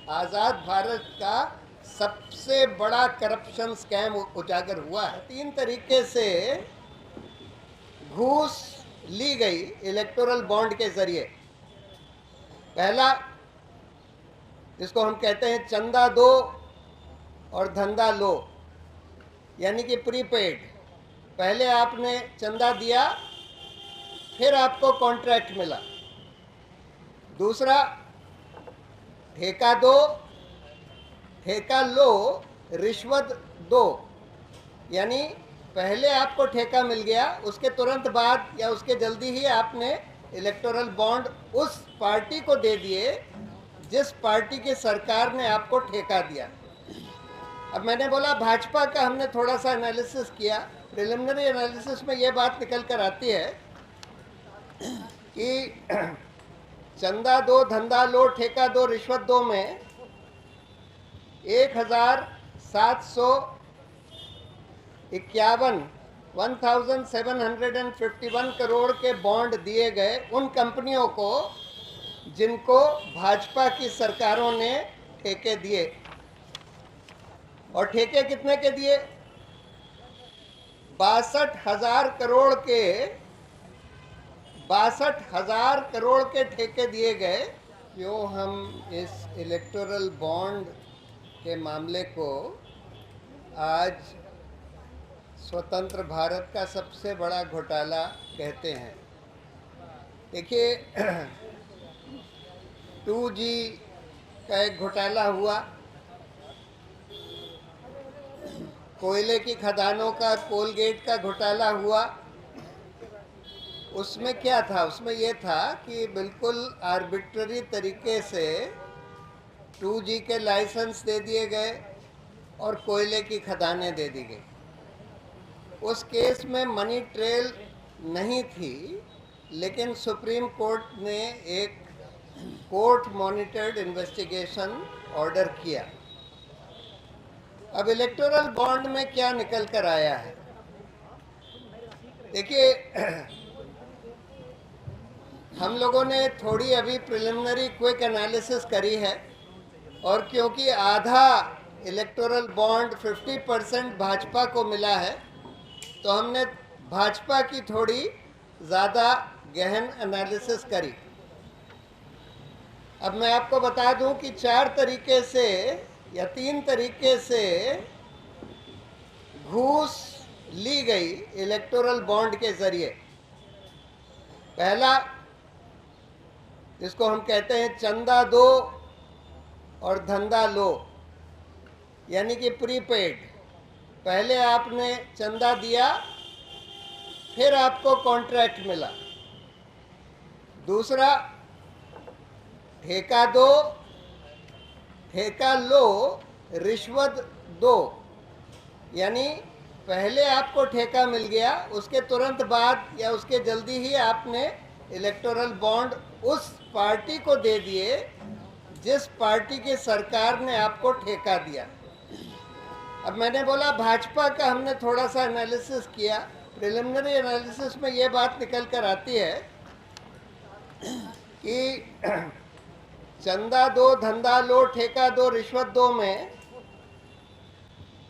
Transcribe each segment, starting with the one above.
आज़ाद भारत का सबसे बड़ा करप्शन स्कैम उजागर हुआ है। 3 तरीके से घूस ली गई इलेक्टोरल बॉन्ड के जरिए। पहला, जिसको हम कहते हैं चंदा दो और धंधा लो, यानी कि प्रीपेड। पहले आपने चंदा दिया, फिर आपको कॉन्ट्रैक्ट मिला। दूसरा, ठेका दो, ठेका लो, रिश्वत दो, यानी पहले आपको ठेका मिल गया, उसके तुरंत बाद या उसके जल्दी ही आपने इलेक्टोरल बॉन्ड उस पार्टी को दे दिए जिस पार्टी की सरकार ने आपको ठेका दिया। अब मैंने बोला भाजपा का हमने थोड़ा सा एनालिसिस किया। प्रिलिमिनरी एनालिसिस में ये बात निकल कर आती है कि चंदा दो, धंधा लो, ठेका दो, रिश्वत दो में 1751 करोड़ के बॉन्ड दिए गए उन कंपनियों को जिनको भाजपा की सरकारों ने ठेके दिए। और ठेके कितने के दिए? 62,000 करोड़ के ठेके दिए गए। क्यों हम इस इलेक्टोरल बॉन्ड के मामले को आज स्वतंत्र भारत का सबसे बड़ा घोटाला कहते हैं? देखिए, 2G का एक घोटाला हुआ, कोयले की खदानों का, कोलगेट का घोटाला हुआ। उसमें क्या था? उसमें यह था कि बिल्कुल आर्बिट्ररी तरीके से 2G के लाइसेंस दे दिए गए और कोयले की खदानें दे दी गई। उस केस में मनी ट्रेल नहीं थी, लेकिन सुप्रीम कोर्ट ने एक कोर्ट मॉनिटर्ड इन्वेस्टिगेशन ऑर्डर किया। अब इलेक्टोरल बॉन्ड में क्या निकल कर आया है? देखिए, हम लोगों ने थोड़ी अभी प्रिलिमिनरी क्विक एनालिसिस करी है, और क्योंकि आधा इलेक्टोरल बॉन्ड 50% भाजपा को मिला है, तो हमने भाजपा की थोड़ी ज़्यादा गहन एनालिसिस करी। अब मैं आपको बता दूं कि 4 तरीके से या 3 तरीके से घूस ली गई इलेक्टोरल बॉन्ड के जरिए। पहला, जिसको हम कहते हैं चंदा दो और धंधा लो, यानी कि प्रीपेड। पहले आपने चंदा दिया, फिर आपको कॉन्ट्रैक्ट मिला। दूसरा, ठेका दो, ठेका लो, रिश्वत दो, यानी पहले आपको ठेका मिल गया, उसके तुरंत बाद या उसके जल्दी ही आपने इलेक्टोरल बॉन्ड उस पार्टी को दे दिए जिस पार्टी की सरकार ने आपको ठेका दिया। अब मैंने बोला भाजपा का हमने थोड़ा सा एनालिसिस किया। प्रिलिमिनरी एनालिसिस में ये बात निकल कर आती है कि चंदा दो, धंधा लो, ठेका दो, रिश्वत दो में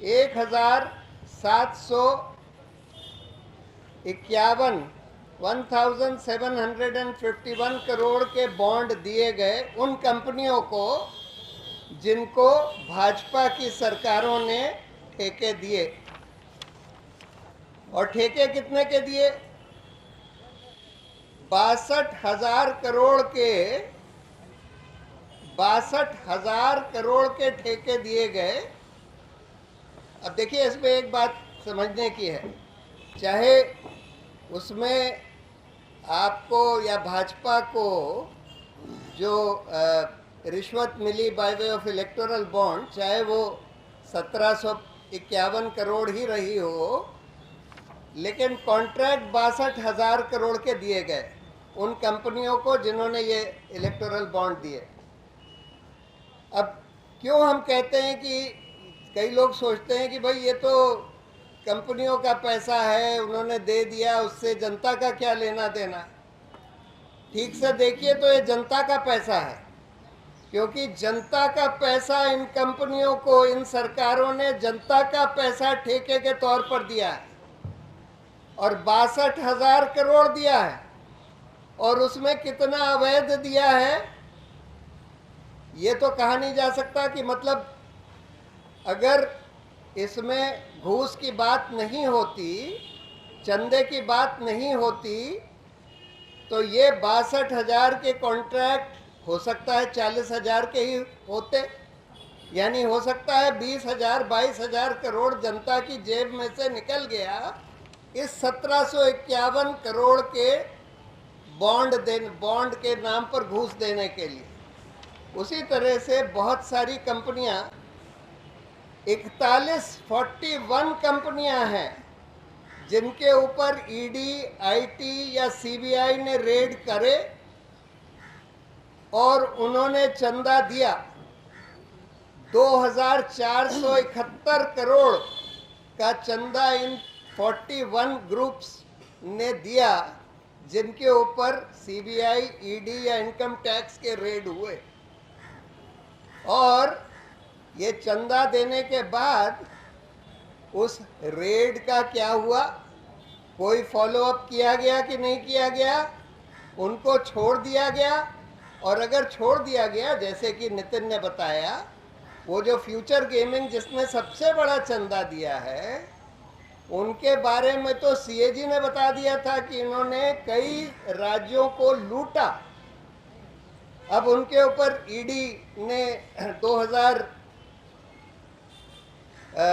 1751 करोड़ के बॉन्ड दिए गए उन कंपनियों को जिनको भाजपा की सरकारों ने ठेके दिए। और ठेके कितने के दिए? 62,000 करोड़ के ठेके दिए गए। अब देखिए, इसमें एक बात समझने की है, चाहे उसमें आपको या भाजपा को जो रिश्वत मिली by way of electoral bond, चाहे वो 1751 करोड़ ही रही हो, लेकिन कॉन्ट्रैक्ट 62,000 करोड़ के दिए गए उन कंपनियों को जिन्होंने ये इलेक्टोरल बॉन्ड दिए। अब क्यों हम कहते हैं कि कई लोग सोचते हैं कि भाई ये तो कंपनियों का पैसा है, उन्होंने दे दिया, उससे जनता का क्या लेना देना। ठीक से देखिए तो ये जनता का पैसा है, क्योंकि जनता का पैसा इन कंपनियों को, इन सरकारों ने जनता का पैसा ठेके के तौर पर दिया है और 62,000 करोड़ दिया है। और उसमें कितना अवैध दिया है ये तो कहा नहीं जा सकता कि मतलब अगर इसमें घूस की बात नहीं होती, चंदे की बात नहीं होती, तो ये 62,000 के कॉन्ट्रैक्ट हो सकता है 40,000 के ही होते, यानी हो सकता है 20,000 22,000 करोड़ जनता की जेब में से निकल गया इस 1751 करोड़ के बॉन्ड के नाम पर घूस देने के लिए। उसी तरह से बहुत सारी कंपनियां, 41 कंपनियां हैं जिनके ऊपर ईडी, आईटी या सीबीआई ने रेड करे और उन्होंने चंदा दिया। 2,471 करोड़ का चंदा इन 41 ग्रुप्स ने दिया जिनके ऊपर सीबीआई, ईडी या इनकम टैक्स के रेड हुए। और ये चंदा देने के बाद उस रेड का क्या हुआ, कोई फॉलो अप किया गया कि नहीं किया गया? उनको छोड़ दिया गया। और अगर छोड़ दिया गया, जैसे कि नितिन ने बताया, वो जो फ्यूचर गेमिंग जिसने सबसे बड़ा चंदा दिया है, उनके बारे में तो सीएजी ने बता दिया था कि इन्होंने कई राज्यों को लूटा। अब उनके ऊपर ईडी ने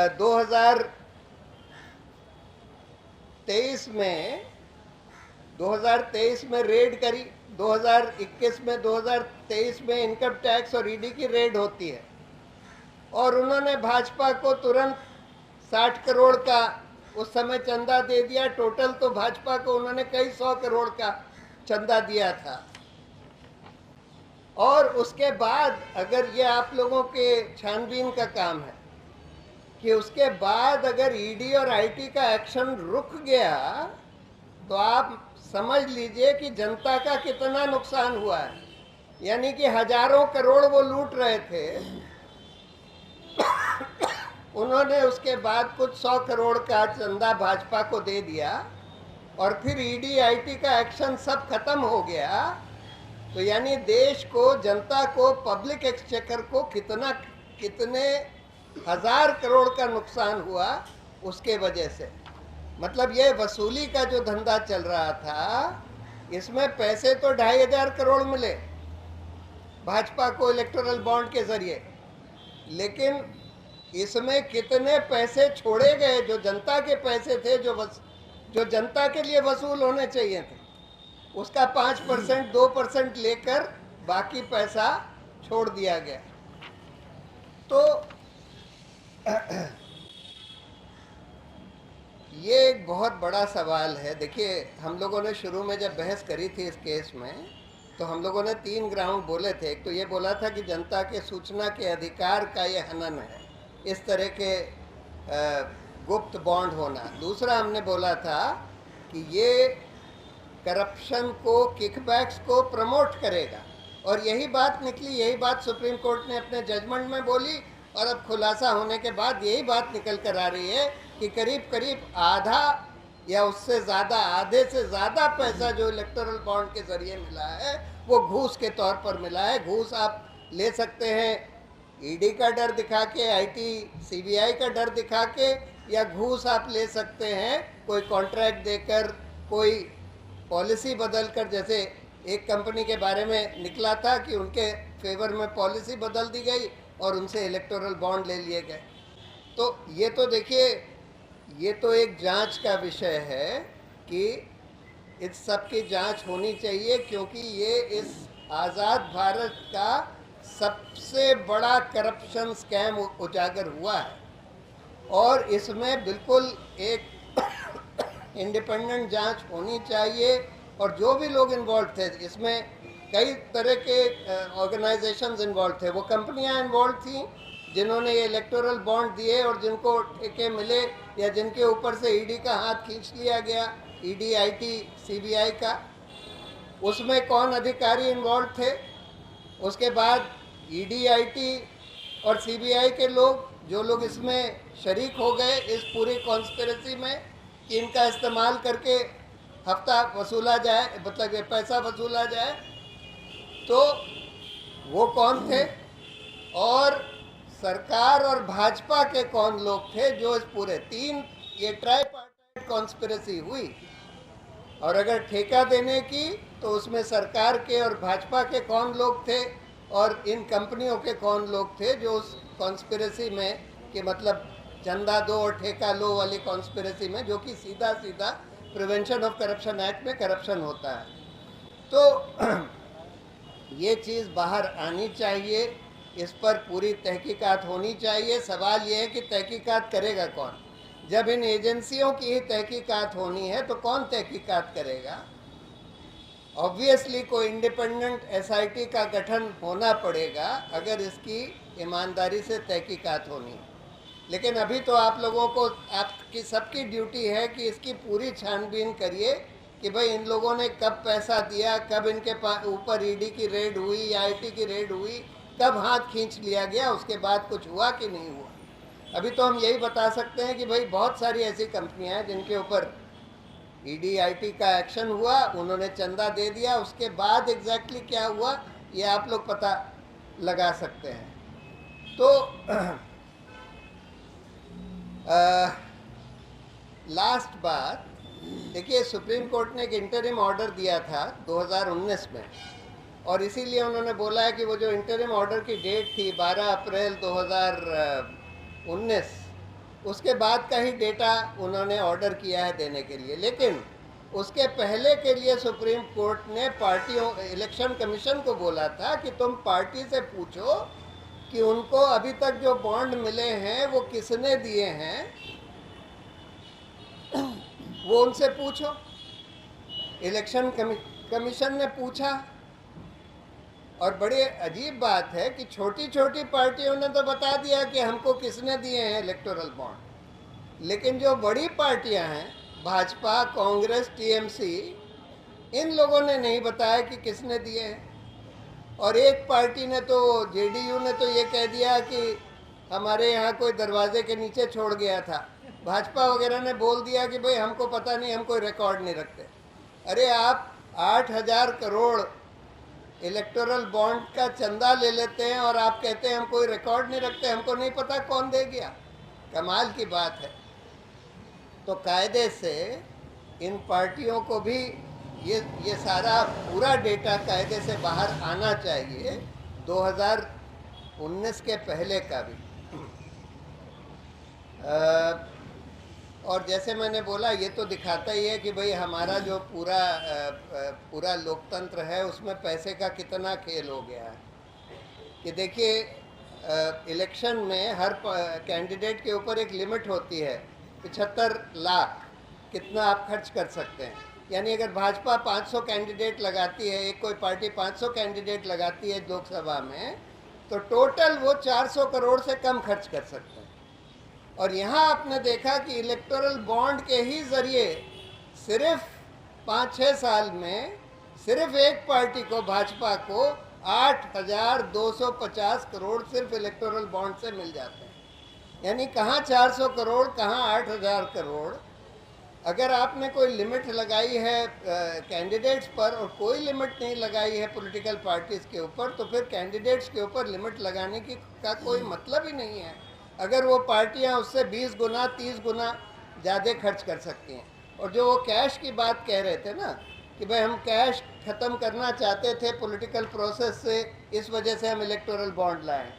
2023 में रेड करी, 2021 में, 2023 में इनकम टैक्स और ईडी की रेड होती है। और उन्होंने भाजपा को तुरंत 60 करोड़ का उस समय चंदा दे दिया। टोटल तो भाजपा को उन्होंने कई 100 करोड़ का चंदा दिया था। और उसके बाद अगर ये आप लोगों के छानबीन का काम है कि उसके बाद अगर ईडी और आईटी का एक्शन रुक गया तो आप समझ लीजिए कि जनता का कितना नुकसान हुआ है। यानी कि हजारों करोड़ वो लूट रहे थे, उन्होंने उसके बाद कुछ 100 करोड़ का चंदा भाजपा को दे दिया और फिर ईडी, आईटी का एक्शन सब खत्म हो गया। तो यानी देश को, जनता को, पब्लिक एक्सचेकर को कितने हजार करोड़ का नुकसान हुआ उसके वजह से। मतलब ये वसूली का जो धंधा चल रहा था, इसमें पैसे तो 2,500 करोड़ मिले भाजपा को इलेक्टोरल बॉन्ड के जरिए, लेकिन इसमें कितने पैसे छोड़े गए जो जनता के पैसे थे, जो जनता के लिए वसूल होने चाहिए थे, उसका 5%, 2% लेकर बाकी पैसा छोड़ दिया गया। तो ये एक बहुत बड़ा सवाल है। देखिए, हम लोगों ने शुरू में जब बहस करी थी इस केस में, तो हम लोगों ने 3 ग्राउंड बोले थे। एक तो ये बोला था कि जनता के सूचना के अधिकार का ये हनन है, इस तरह के गुप्त बॉन्ड होना। दूसरा हमने बोला था कि ये करप्शन को, किकबैक्स को प्रमोट करेगा। और यही बात निकली, यही बात सुप्रीम कोर्ट ने अपने जजमेंट में बोली और अब खुलासा होने के बाद यही बात निकल कर आ रही है कि करीब करीब आधा या उससे ज़्यादा, आधे से ज़्यादा पैसा जो इलेक्टोरल बॉन्ड के ज़रिए मिला है वो घूस के तौर पर मिला है। घूस आप ले सकते हैं ईडी का डर दिखा के, आईटी, सीबीआई का डर दिखा के, या घूस आप ले सकते हैं कोई कॉन्ट्रैक्ट देकर, कोई पॉलिसी बदल कर। जैसे एक कंपनी के बारे में निकला था कि उनके फेवर में पॉलिसी बदल दी गई और उनसे इलेक्टोरल बॉन्ड ले लिए गए। तो ये तो देखिए, ये तो एक जांच का विषय है कि इस सब की जांच होनी चाहिए, क्योंकि ये इस आज़ाद भारत का सबसे बड़ा करप्शन स्कैम उजागर हुआ है। और इसमें बिल्कुल एक इंडिपेंडेंट जांच होनी चाहिए। और जो भी लोग इन्वॉल्व थे, इसमें कई तरह के ऑर्गेनाइजेशंस इन्वॉल्व थे। वो कंपनियां इन्वॉल्व थी जिन्होंने ये इलेक्टोरल बॉन्ड दिए और जिनको ठेके मिले या जिनके ऊपर से ईडी का हाथ खींच लिया गया, ईडी, आईटी, सीबीआई का। उसमें कौन अधिकारी इन्वॉल्व थे, उसके बाद ईडीआईटी और सीबीआई के लोग, जो लोग इसमें शरीक हो गए इस पूरी कॉन्स्पिरेसी में कि इनका इस्तेमाल करके हफ्ता वसूला जाए, मतलब पैसा वसूला जाए, तो वो कौन थे और सरकार और भाजपा के कौन लोग थे जो इस पूरे ये ट्राईपार्टाइट कॉन्स्पिरेसी हुई। और अगर ठेका देने की तो उसमें सरकार के और भाजपा के कौन लोग थे और इन कंपनियों के कौन लोग थे जो उस कॉन्स्पिरेसी में, कि मतलब चंदा दो और ठेका लो वाली कॉन्स्पिरेसी में, जो कि सीधा सीधा प्रिवेंशन ऑफ करप्शन एक्ट में करप्शन होता है। तो ये चीज़ बाहर आनी चाहिए, इस पर पूरी तहकीकात होनी चाहिए। सवाल ये है कि तहकीकात करेगा कौन? जब इन एजेंसियों की ही तहकीकात होनी है तो कौन तहकीकात करेगा? ऑब्वियसली कोई इंडिपेंडेंट एसआईटी का गठन होना पड़ेगा अगर इसकी ईमानदारी से तहकीकात होनी है। लेकिन अभी तो आप लोगों को, आपकी सबकी ड्यूटी है कि इसकी पूरी छानबीन करिए कि भाई इन लोगों ने कब पैसा दिया, कब इनके ऊपर ईडी की रेड हुई या आईटी की रेड हुई, कब हाथ खींच लिया गया, उसके बाद कुछ हुआ कि नहीं हुआ। अभी तो हम यही बता सकते हैं कि भाई बहुत सारी ऐसी कंपनियां हैं जिनके ऊपर ईडी आईटी का एक्शन हुआ, उन्होंने चंदा दे दिया, उसके बाद एग्जैक्टली क्या हुआ ये आप लोग पता लगा सकते हैं। तो लास्ट बात देखिए, सुप्रीम कोर्ट ने एक इंटरिम ऑर्डर दिया था 2019 में, और इसीलिए उन्होंने बोला है कि वो जो इंटरिम ऑर्डर की डेट थी 12 अप्रैल 2019, उसके बाद का ही डेटा उन्होंने ऑर्डर किया है देने के लिए। लेकिन उसके पहले के लिए सुप्रीम कोर्ट ने पार्टियों, इलेक्शन कमीशन को बोला था कि तुम पार्टी से पूछो कि उनको अभी तक जो बॉन्ड मिले हैं वो किसने दिए हैं, वो उनसे पूछो। इलेक्शन कमीशन ने पूछा, और बड़ी अजीब बात है कि छोटी छोटी पार्टियों ने तो बता दिया कि हमको किसने दिए हैं इलेक्टोरल बॉन्ड, लेकिन जो बड़ी पार्टियां हैं, भाजपा, कांग्रेस, टीएमसी, इन लोगों ने नहीं बताया कि किसने दिए हैं। और एक पार्टी ने तो, जेडीयू ने तो ये कह दिया कि हमारे यहाँ कोई दरवाजे के नीचे छोड़ गया था। भाजपा वगैरह ने बोल दिया कि भाई हमको पता नहीं, हम कोई रिकॉर्ड नहीं रखते। अरे आप 8,000 करोड़ इलेक्टोरल बॉन्ड का चंदा ले लेते हैं और आप कहते हैं हम कोई रिकॉर्ड नहीं रखते, हमको नहीं पता कौन दे गया। कमाल की बात है। तो कायदे से इन पार्टियों को भी ये सारा पूरा डेटा कायदे से बाहर आना चाहिए, 2019 के पहले का भी। और जैसे मैंने बोला, ये तो दिखाता ही है कि भाई हमारा जो पूरा लोकतंत्र है उसमें पैसे का कितना खेल हो गया है। कि देखिए, इलेक्शन में हर कैंडिडेट के ऊपर एक लिमिट होती है, 75 लाख कितना आप खर्च कर सकते हैं। यानी अगर भाजपा 500 कैंडिडेट लगाती है, एक कोई पार्टी 500 कैंडिडेट लगाती है लोकसभा में, तो टोटल वो 400 करोड़ से कम खर्च कर सकते हैं। और यहाँ आपने देखा कि इलेक्टोरल बॉन्ड के ही ज़रिए सिर्फ 5-6 साल में सिर्फ एक पार्टी को, भाजपा को, 8,250 करोड़ सिर्फ इलेक्टोरल बॉन्ड से मिल जाते हैं। यानी कहाँ 400 करोड़, कहाँ 8,000 करोड़। अगर आपने कोई लिमिट लगाई है कैंडिडेट्स पर और कोई लिमिट नहीं लगाई है पॉलिटिकल पार्टीज़ के ऊपर, तो फिर कैंडिडेट्स के ऊपर लिमिट लगाने का कोई मतलब ही नहीं है। अगर वो पार्टियां उससे 20 गुना 30 गुना ज़्यादा खर्च कर सकती हैं। और जो वो कैश की बात कह रहे थे ना कि भाई हम कैश ख़त्म करना चाहते थे पॉलिटिकल प्रोसेस से, इस वजह से हम इलेक्टोरल बॉन्ड लाए,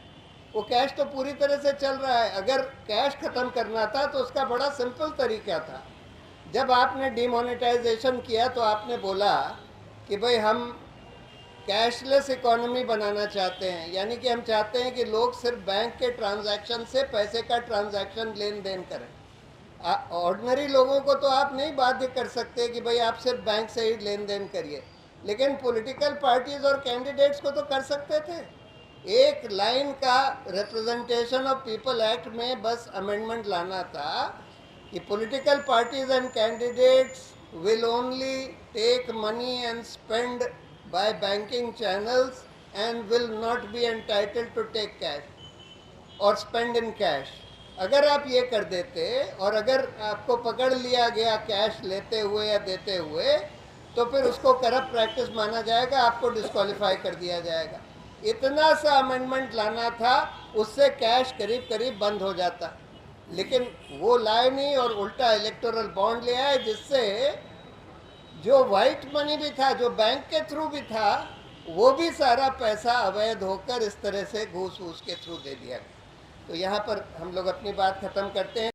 वो कैश तो पूरी तरह से चल रहा है। अगर कैश ख़त्म करना था तो उसका बड़ा सिंपल तरीका था। जब आपने डिमोनेटाइजेशन किया तो आपने बोला कि भाई हम कैशलेस इकोनॉमी बनाना चाहते हैं, यानी कि हम चाहते हैं कि लोग सिर्फ बैंक के ट्रांजैक्शन से पैसे का ट्रांजैक्शन लेन देन करें। ऑर्डिनरी लोगों को तो आप नहीं बाध्य कर सकते कि भाई आप सिर्फ बैंक से ही लेन देन करिए, लेकिन पॉलिटिकल पार्टीज और कैंडिडेट्स को तो कर सकते थे। एक लाइन का रिप्रेजेंटेशन ऑफ पीपल एक्ट में बस अमेंडमेंट लाना था कि political parties and candidates will only take money and spend by banking channels and will not be entitled to take cash or spend in cash. अगर आप ये कर देते और अगर आपको पकड़ लिया गया कैश लेते हुए या देते हुए, तो फिर उसको करप्ट प्रैक्टिस माना जाएगा, आपको डिस्क्वालीफाई कर दिया जाएगा. इतना सा अमेंडमेंट लाना था, उससे कैश करीब करीब बंद हो जाता, लेकिन वो लाए नहीं और उल्टा इलेक्टोरल बॉन्ड ले आए, जिससे जो वाइट मनी भी था, जो बैंक के थ्रू भी था, वो भी सारा पैसा अवैध होकर इस तरह से घूस वूस के थ्रू दे दिया. तो यहाँ पर हम लोग अपनी बात खत्म करते हैं.